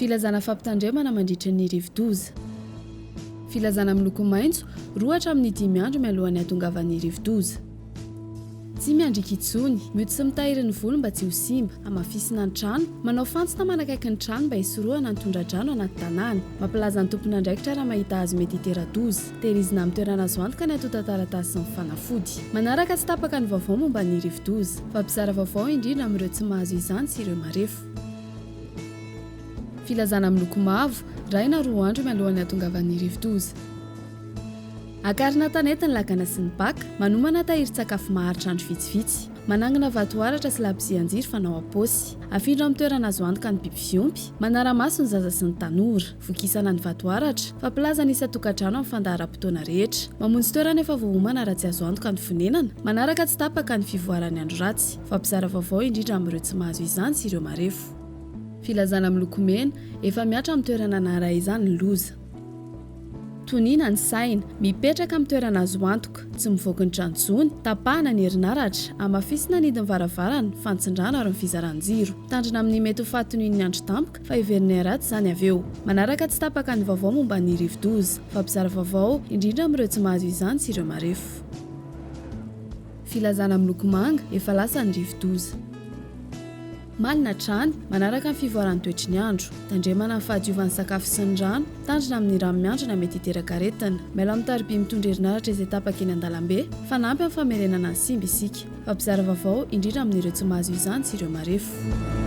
Filazana fampitandremana mandritra ny rivo-doza. Filazana miloko maitso 2 amin'ny 5 andro mialohan'ny hahatongavan'ny rivo-doza. Tsy miandrika itsony, mioty sy mitahiry ny volo mba tsy ho simba, hamafisina ny trano, manao fantsona manakaiky ny trano mba hisorohana ny tondra-drano anaty tanàny. Mampilaza ny tompon'andraikitra raha mahita azy mety hitera-doza. Tehirizina amin'ny toerana azo antoka ny atota taratasy sy ny fanafody. Manaraka tsy tapaka ny vaovao momba ny rivo-doza, fa mpisara vaovao indrindra amin'ireo tsy mahazo izany sy ireo marefo. Filazana miloko mavo 2 na 3 andro mialohan'ny hahatongavan'ny rivo-doza. Akarina tanety ny lakana sy ny paka, manomana tahiry-tsakafo maharitra andro vitsivitsy. Manangina vatoaratra sy labozia-anjiry fanao am-paosy. Afindra amin'ny toerana azo antoka ny biby fiompy, manara-maso ny zaza sy ny tanora. Vokisana ny vatoaratra, fampilaza ny isa-tokantrano amin'ny fandahara-potoana rehetra. Mamonjy toerana efa voahomana raha tsy azo antoka ny fonenana, manaraka tsy tapaka ny fivoaran'ny andro ratsy. Fampisara vaovao indrindra amin'ireo tsy mahazo izany sy ireo marefo. Filazana miloko mena, efa miatra amin'ny toerana naharay izany ny loza. Tonina ny saina, mipetraka amin'ny toerana azo antoka, tsy mivoaka ny trantsony, tapahana ny herinaratra, hamafisina ny hidin'ny varavarana, fantsindrano ary ny fizaran-jiro. Tandrina amin'ny mety ho fahatonian'ny andro tampoka fa hiverin'ny ratsy izany avy eo. Manaraka tsy tapaka ny vaovao momba ny rivo-doza, fampisara vaovao indrindra amin'ireo tsy mahazo izany sy ireo marefo. Filazana miloko manga, efa lasa ny rivo-doza. Malina trany, manaraka ny fivoaran'ny toetry ny andro, tandremana ny fahadiovan'ny sakafo sy ny rano, tandrina amin'ny rano miandrina mety hiteraka aretina. Mila mitariby mitondra herinaratra izay tapaka eny an-dalambe, fanampy amin'ny famerenana ny simba isika. Fampisara vaovao indrindra amin'ireo tsy mahazo izany sy ireo marefo.